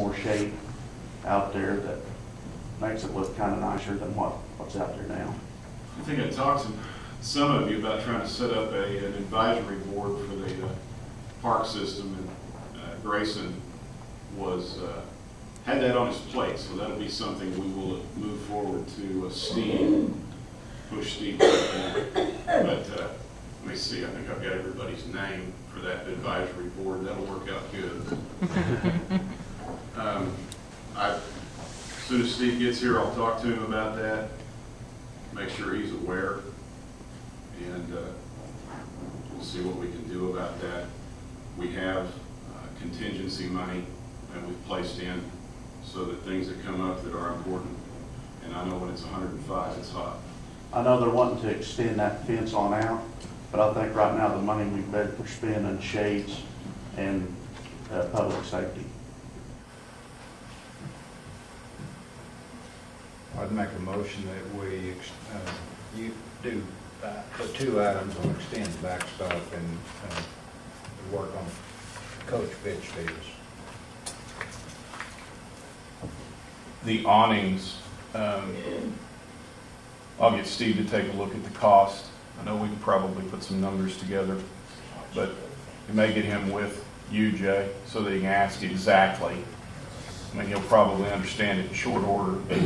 more shade out there that makes it look kind of nicer than what's out there now. I think I talked to some of you about trying to set up an advisory board for the park system, and Grayson had that on his plate, so that'll be something we will move forward to Steve, push Steve to that point. But let me see, I think I've got everybody's name for that advisory board. That'll work out good. As soon as Steve gets here, I'll talk to him about that, make sure he's aware, and we'll see what we can do about that. We have contingency money that we've placed in so that things that come up that are important, and I know when it's 105, it's hot. I know they're wanting to extend that fence on out, but I think right now the money we've better for spending shades and public safety. I'd make a motion that we you do put 2 items on extend the backstop and work on coach pitch fields. The awnings, I'll get Steve to take a look at the cost. I know we can probably put some numbers together, but you may get him with you, Jay, so that he can ask exactly. I mean, he'll probably understand it in short order, but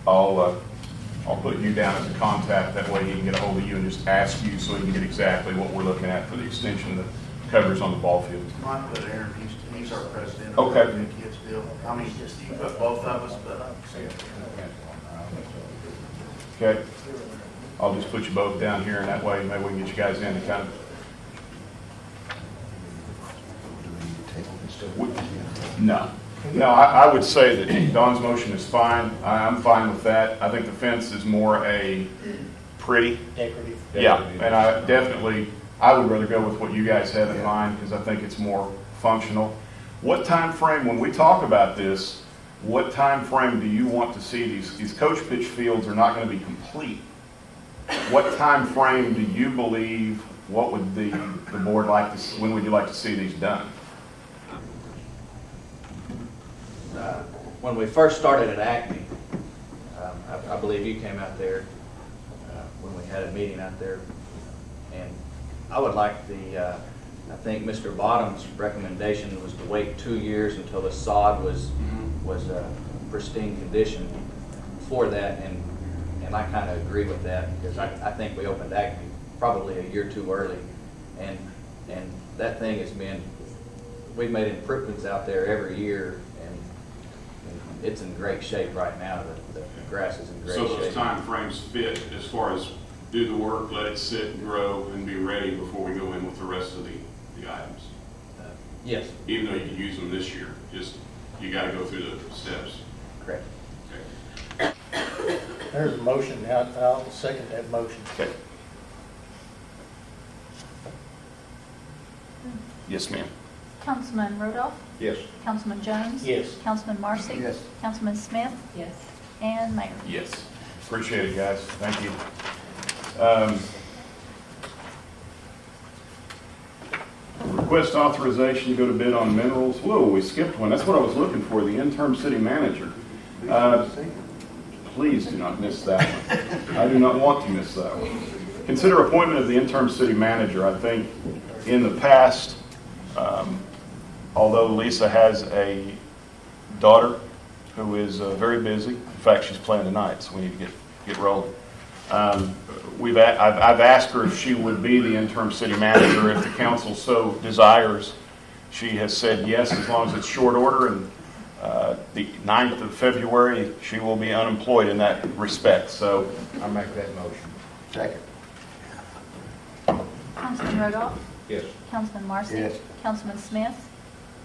I'll put you down as a contact. That way he can get a hold of you and just ask you so he can get exactly what we're looking at for the extension of the covers on the ball field. Might put Aaron, he's our president of Okay. the kids deal. I mean, you put both of us, but Okay. I'll just put you both down here, and that way maybe we can get you guys in to kind of. No. No, I would say that Don's motion is fine. I'm fine with that. I think the fence is more a pretty. Decorative. Yeah, and I would rather go with what you guys have in mind because I think it's more functional. What time frame, when we talk about this, what time frame do you want to see these coach pitch fields are not going to be complete? What time frame do you believe, what would the board like to, when would you like to see these done? When we first started at Acme, I believe you came out there when we had a meeting out there, and I would like I think Mr. Bottom's recommendation was to wait 2 years until the sod was pristine condition for that, and I kind of agree with that because I think we opened Acme probably a year too early, and that thing has been, we've made improvements out there every year, and it's in great shape right now. The grass is in great shape. So those time frames fit as far as do the work, let it sit and grow, and be ready before we go in with the rest of the items. Yes. Even though you can use them this year, just you got to go through the steps. Correct. Okay. There's a motion. I'll second that motion. Okay. Yes, ma'am. Councilman Rudolph? Yes. Councilman Jones? Yes. Councilman Marcy? Yes. Councilman Smith? Yes. And Mayor? Yes. Appreciate it, guys. Thank you. Request authorization to go to bid on minerals. Whoa, we skipped one. That's what I was looking for, the interim city manager. Please do not miss that one. I do not want to miss that one. Consider appointment of the interim city manager. I think in the past, although Lisa has a daughter who is very busy. In fact, she's playing tonight, so we need to get rolling. I've asked her if she would be the interim city manager if the council so desires. She has said yes, as long as it's short order, and the 9th of February she will be unemployed in that respect. So I make that motion. second. Councilman Rudolph? Yes. Councilman Marcy? Yes. Councilman Smith?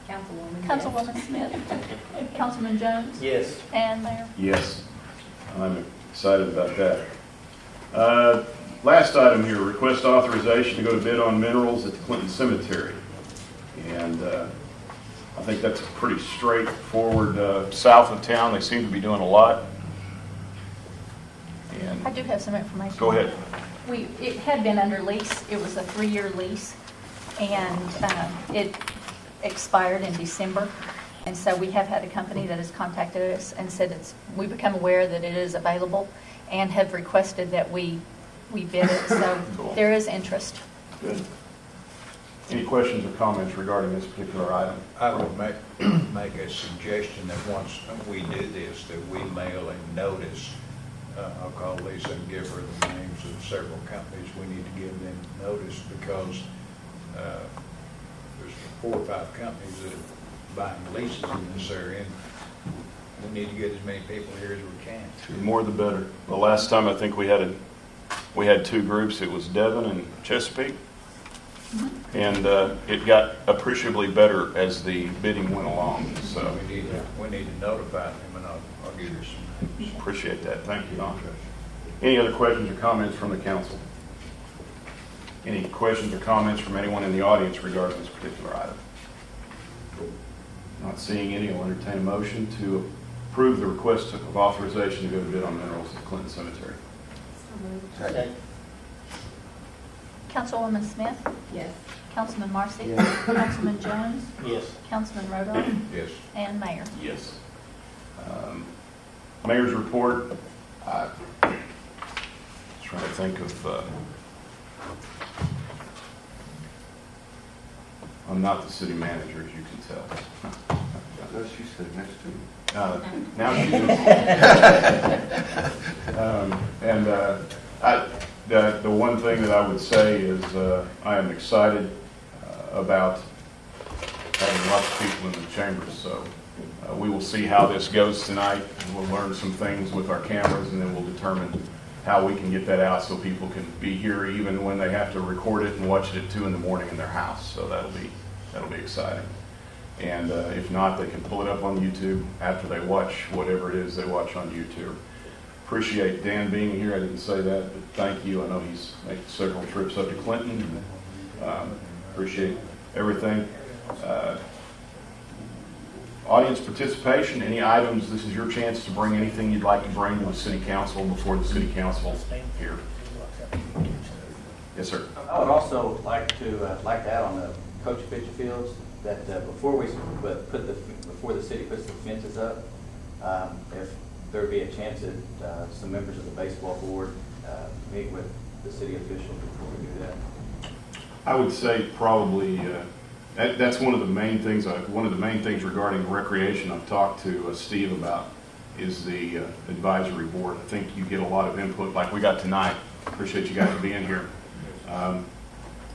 Councilwoman. Councilwoman Smith? Councilman Jones? Yes. And Mayor? yes, I'm excited about that. Last item here, request authorization to go to bid on minerals at the Clinton Cemetery. And I think that's a pretty straightforward south of town. They seem to be doing a lot. And I do have some information. go ahead. It had been under lease. It was a 3-year lease, and it expired in December. And so we have had a company that has contacted us and said we become aware that it is available and have requested that we bid it. So Cool. there is interest. Good. Any questions or comments regarding this particular item? I would make a suggestion that once we do this, that we mail a notice. I'll call Lisa and give her the names of several companies. We need to give them notice because there's 4 or 5 companies that are buying leases in this area. And we need to get as many people here as we can. The more the better. The last time I think we had 2 groups. It was Devon and Chesapeake. And it got appreciably better as the bidding went along. So We need to notify them, and I'll give you some names. appreciate that. Thank you, Don. Any other questions or comments from the council? Any questions or comments from anyone in the audience regarding this particular item? Not seeing any, I'll entertain a motion to approve the request of authorization to go to bid on minerals at Clinton Cemetery. Second. Councilwoman Smith? Yes. Councilman Marcy? Yes. Councilman Jones? Yes. Councilman Rodolph? Yes. And Mayor. Yes. Mayor's report. I was trying to think of. I'm not the city manager, as you can tell. No, she said next to me. Now she is. The one thing that I would say is I am excited about having lots of people in the chambers. So we will see how this goes tonight. We'll learn some things with our cameras, and then we'll determine how we can get that out so people can be here even when they have to record it and watch it at 2 in the morning in their house. So that'll be exciting. And if not, they can pull it up on YouTube after they watch whatever it is they watch on YouTube. Appreciate Dan being here. I didn't say that, but thank you. I know he's made several trips up to Clinton. Appreciate everything. Audience participation, any items, this is your chance to bring anything you'd like to bring to the city council before the city council here. Yes, sir. I would also like to add on the Coach Pitcher Fields that before the city puts the fences up, if there would be a chance that some members of the baseball board meet with the city officials before we do that. I would say probably that's one of the main things. One of the main things regarding recreation I've talked to Steve about is the advisory board. I think you get a lot of input, like we got tonight. Appreciate you guys being here.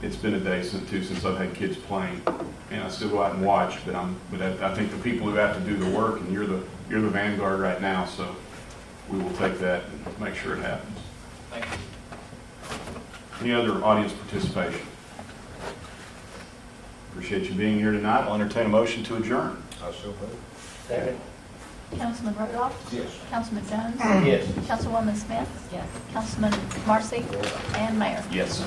It's been a day since I've had kids playing, and I still go out and watch. But I think the people who have to do the work, and you're the vanguard right now. So we will take that and make sure it happens. Thank you. Any other audience participation? Appreciate you being here tonight. I'll entertain a motion to adjourn. I so move. Second. Councilman Rodolph? Yes. Councilman Jones? Yes. Councilwoman Smith? Yes. Councilman Marcy? And Mayor. Yes.